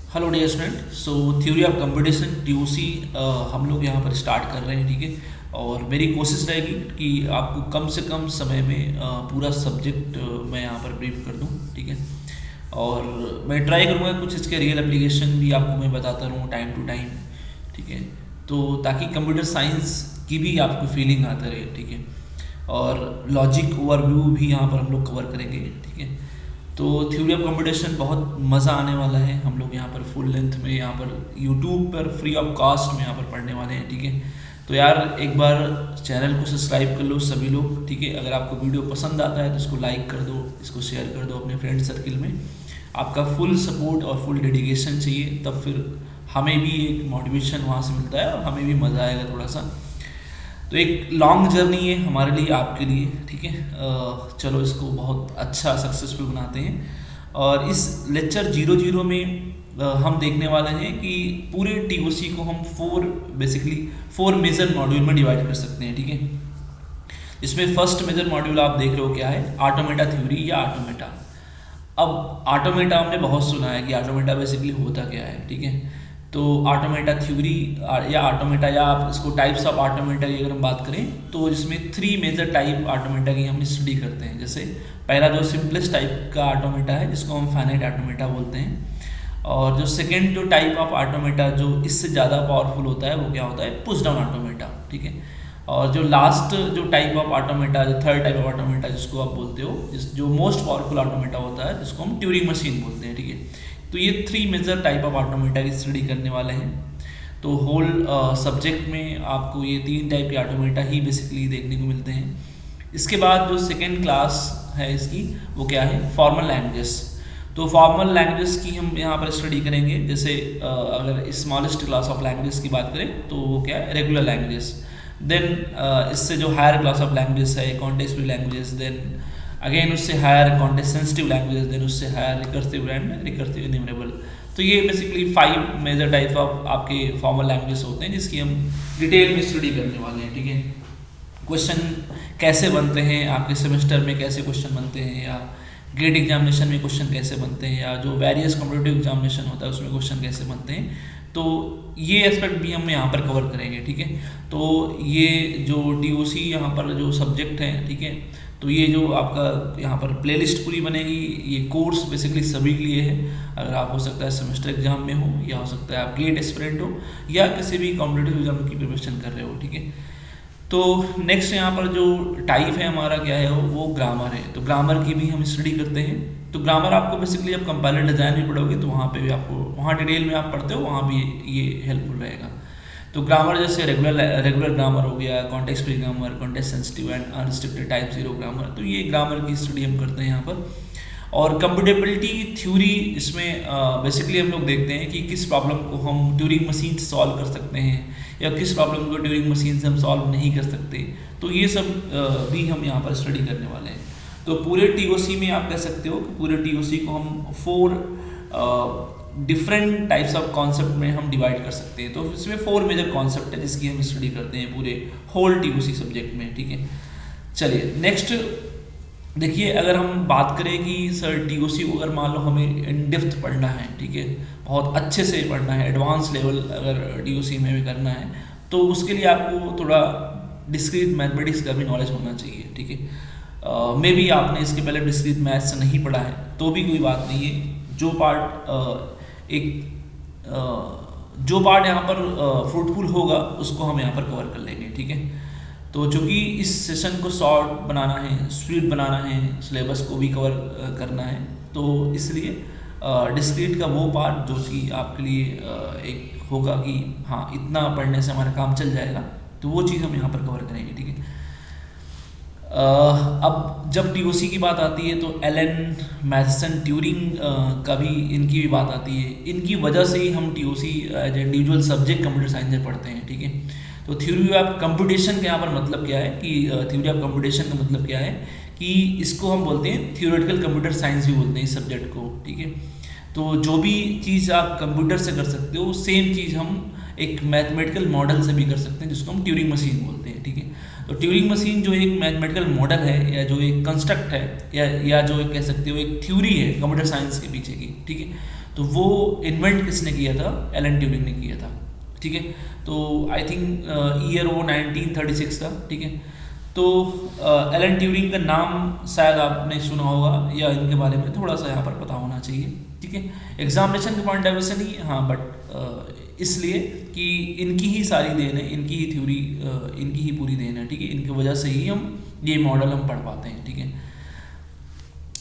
Hello dear student. So theory of competition TOC हम लोग यहाँ पर स्टार्ट कर रहे हैं, ठीक है। और मेरी कोशिश रहेगी कि आपको कम से कम समय में पूरा सब्जेक्ट मैं यहाँ पर ब्रीफ कर दूँ, ठीक है। और मैं ट्राई करूँगा कुछ इसके रियल एप्लीकेशन भी आपको मैं बताता रहूँ टाइम टू टाइम, ठीक है। तो ताकि कंप्यूटर साइंस की भी आपको फीलिंग आता रहे, ठीक है। और लॉजिक ओवरव्यू भी यहाँ पर हम लोग कवर करेंगे, ठीक है। तो थ्योरी ऑफ कंपटीशन बहुत मज़ा आने वाला है। हम लोग यहाँ पर फुल लेंथ में यहाँ पर यूट्यूब पर फ्री ऑफ कास्ट में यहाँ पर पढ़ने वाले हैं, ठीक है। तो यार एक बार चैनल को सब्सक्राइब कर लो सभी लोग, ठीक है। अगर आपको वीडियो पसंद आता है तो इसको लाइक कर दो, इसको शेयर कर दो अपने फ्रेंड सर्किल में। आपका फुल सपोर्ट और फुल डेडिकेशन चाहिए, तब फिर हमें भी एक मोटिवेशन वहाँ से मिलता है और हमें भी मज़ा आएगा थोड़ा सा। तो एक लॉन्ग जर्नी है हमारे लिए, आपके लिए, ठीक है। चलो इसको बहुत अच्छा सक्सेसफुल बनाते हैं। और इस लेक्चर 00 में हम देखने वाले हैं कि पूरे टीओसी को हम फोर मेजर मॉड्यूल में डिवाइड कर सकते हैं, ठीक है। इसमें फर्स्ट मेजर मॉड्यूल आप देख रहे हो क्या है, ऑटोमेटा थ्योरी या ऑटोमेटा। अब ऑटोमेटा हमने बहुत सुना है कि ऑटोमेटा बेसिकली होता क्या है, ठीक है। तो ऑटोमेटा थ्योरी या ऑटोमेटा, या आप इसको टाइप्स ऑफ ऑटोमेटा की अगर हम बात करें तो इसमें 3 मेजर टाइप ऑटोमेटा की हम स्टडी करते हैं। जैसे पहला जो सिंपलेस्ट टाइप का ऑटोमेटा है जिसको हम फाइनाइट ऑटोमेटा बोलते हैं। और जो सेकेंड जो टाइप ऑफ ऑटोमेटा जो इससे ज़्यादा पावरफुल होता है वो क्या होता है, पुश डाउन ऑटोमेटा, ठीक है। और जो लास्ट जो टाइप ऑफ ऑटोमेटा, जो थर्ड टाइप ऑफ ऑटोमेटा जिसको आप बोलते हो, जो मोस्ट पावरफुल ऑटोमेटा होता है जिसको हम ट्यूरिंग मशीन बोलते हैं, ठीक है। तो ये 3 मेजर टाइप ऑफ ऑटोमेटा की स्टडी करने वाले हैं। तो होल सब्जेक्ट में आपको ये 3 टाइप के ऑटोमेटा ही बेसिकली देखने को मिलते हैं। इसके बाद जो सेकेंड क्लास है इसकी वो क्या है, फॉर्मल लैंग्वेजेस। तो फॉर्मल लैंग्वेजेस की हम यहाँ पर स्टडी करेंगे। जैसे अगर स्मॉलेस्ट क्लास ऑफ लैंग्वेज की बात करें तो वो क्या है, रेगुलर लैंग्वेजेस। देन इससे जो हायर क्लास ऑफ लैंग्वेज है, context free languages. Then again उससे higher context sensitive languages. Then उससे higher recursive and recursive enumerable. तो ये बेसिकली 5 मेजर टाइप ऑफ आपके फॉर्मल लैंग्वेजेस होते हैं जिसकी हम डिटेल में स्टडी करने वाले हैं, ठीक है। क्वेश्चन कैसे बनते हैं आपके सेमेस्टर में, कैसे क्वेश्चन बनते हैं, या गेट एग्जामिनेशन में क्वेश्चन कैसे बनते हैं, या जो वेरियस कॉम्पिटिटिव एग्जामिनेशन होता है उसमें क्वेश्चन कैसे बनते हैं। तो ये एस्पेक्ट भी हम यहाँ पर कवर करेंगे, ठीक है। तो ये जो टीओसी यहाँ पर जो सब्जेक्ट है, ठीक है। तो ये जो आपका यहाँ पर प्लेलिस्ट पूरी बनेगी, ये कोर्स बेसिकली सभी के लिए है। अगर आप हो सकता है सेमेस्टर एग्जाम में हो, या हो सकता है आप गेट एस्पिरेंट हो, या किसी भी कॉम्पिटिटिव एग्जाम की प्रिपरेशन कर रहे हो, ठीक है। तो नेक्स्ट यहाँ पर जो टाइप है हमारा क्या है, वो ग्रामर है। तो ग्रामर की भी हम स्टडी करते हैं। तो ग्रामर आपको बेसिकली आप कंपाइलर डिज़ाइन भी पढ़ोगे तो वहाँ पे भी आपको, वहाँ डिटेल में आप पढ़ते हो, वहाँ भी ये हेल्पफुल रहेगा। तो ग्रामर जैसे रेगुलर ग्रामर हो गया, context free grammar, context sensitive and unrestricted type 0 grammar. तो ये ग्रामर की स्टडी हम करते हैं यहाँ पर। और कंप्यूटेबिलिटी थ्योरी, इसमें बेसिकली हम लोग देखते हैं कि किस प्रॉब्लम को हम ट्यूरिंग मशीन से सॉल्व कर सकते हैं, या किस प्रॉब्लम को ट्यूरिंग मशीन से हम सॉल्व नहीं कर सकते। तो ये सब भी हम यहाँ पर स्टडी करने वाले हैं। तो पूरे टीओसी में आप कह सकते हो कि पूरे टीओसी को हम 4 डिफरेंट टाइप्स ऑफ कॉन्सेप्ट में हम डिवाइड कर सकते हैं। तो इसमें 4 मेजर कॉन्सेप्ट है जिसकी हम स्टडी करते हैं पूरे होल टीओसी सब्जेक्ट में, ठीक है। चलिए नेक्स्ट देखिए, अगर हम बात करें कि सर टीओसी को अगर मान लो हमें इन डेप्थ पढ़ना है, ठीक है, बहुत अच्छे से पढ़ना है, एडवांस लेवल अगर टीओसी में भी करना है, तो उसके लिए आपको थोड़ा डिस्क्रीट मैथमेटिक्स का भी नॉलेज होना चाहिए, ठीक है। मे बी आपने इसके पहले डिस्क्रीट मैथ्स नहीं पढ़ा है तो भी कोई बात नहीं है। जो पार्ट जो पार्ट यहाँ पर फ्रूटफुल होगा उसको हम यहाँ पर कवर कर लेंगे, ठीक है। तो चूँकि इस सेशन को शॉर्ट बनाना है, स्वीट बनाना है, सिलेबस को भी कवर करना है, तो इसलिए डिस्क्रीट का वो पार्ट जो कि आपके लिए एक होगा कि हाँ इतना पढ़ने से हमारा काम चल जाएगा, तो वो चीज़ हम यहाँ पर कवर करेंगे, ठीक है। अब जब टीओसी की बात आती है तो एलन, मैथसन, ट्यूरिंग का भी, इनकी भी बात आती है। इनकी वजह से ही हम TOC as individual subject computer science में पढ़ते हैं, ठीक है। तो थ्योरी ऑफ कंप्यूटेशन का यहाँ पर मतलब क्या है कि थ्योरी ऑफ कंप्यूटेशन का मतलब क्या है कि इसको हम बोलते हैं थियोरेटिकल कंप्यूटर साइंस भी बोलते हैं इस सब्जेक्ट को, ठीक है। तो जो भी चीज़ आप कंप्यूटर से कर सकते हो सेम चीज़ हम एक मैथमेटिकल मॉडल से भी कर सकते हैं जिसको हम ट्यूरिंग मशीन बोलते हैं, ठीक है। तो ट्यूरिंग मशीन जो एक मैथमेटिकल मॉडल है, या जो एक कंस्ट्रक्ट है, या जो एक कह सकते हो एक थ्योरी है कंप्यूटर साइंस के पीछे की, ठीक है। तो वो इन्वेंट किसने किया था? एलन ट्यूरिंग ने किया था, ठीक है। तो आई थिंक ईयर वो 1936 था, ठीक है। तो एलन ट्यूरिंग का नाम शायद आपने सुना होगा या इनके बारे में थोड़ा सा यहाँ पर पता होना चाहिए, ठीक है। एग्जामिनेशन के पॉइंट ऑफ व्यू से नहीं, हाँ, बट इसलिए कि इनकी ही सारी देन है, इनकी ही थ्योरी, इनकी ही पूरी देन है, ठीक है। इनकी वजह से ही हम ये मॉडल हम पढ़ पाते हैं, ठीक है।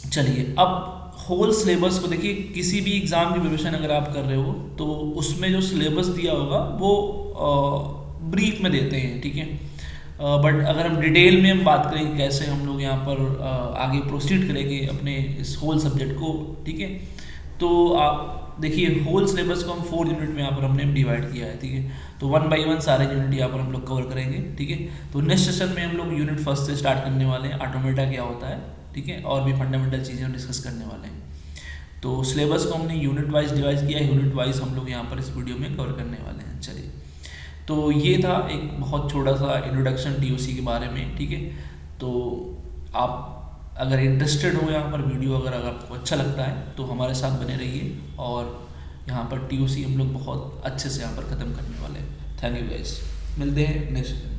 चलिए, अब होल सिलेबस को देखिए। किसी भी एग्ज़ाम की प्रिपरेशन अगर आप कर रहे हो तो उसमें जो सिलेबस दिया होगा वो ब्रीफ में देते हैं, ठीक है। बट अगर हम डिटेल में हम बात करें कैसे हम लोग यहाँ पर आगे प्रोसीड करेंगे अपने इस होल सब्जेक्ट को, ठीक है। तो आप देखिए, होल सिलेबस को हम 4 यूनिट में यहाँ पर हमने डिवाइड किया है, ठीक है। तो 1 बाई 1 सारे यूनिट यहाँ पर हम लोग कवर करेंगे, ठीक है। तो नेक्स्ट सेशन में हम लोग यूनिट फर्स्ट से स्टार्ट करने वाले हैं, ऑटोमेटा क्या होता है, ठीक है, और भी फंडामेंटल चीज़ें हम डिस्कस करने वाले हैं। तो सिलेबस को हमने यूनिट वाइज डिवाइड किया है, यूनिट वाइज हम लोग यहाँ पर इस वीडियो में कवर करने वाले हैं। चलिए, तो ये था एक बहुत छोटा सा इंट्रोडक्शन टीओसी के बारे में, ठीक है। तो आप अगर इंटरेस्टेड हो यहाँ पर वीडियो, अगर आपको अच्छा लगता है तो हमारे साथ बने रहिए, और यहाँ पर टीओसी हम लोग बहुत अच्छे से यहाँ पर ख़त्म करने वाले हैं। थैंक यू गाइस, मिलते हैं नेक्स्ट।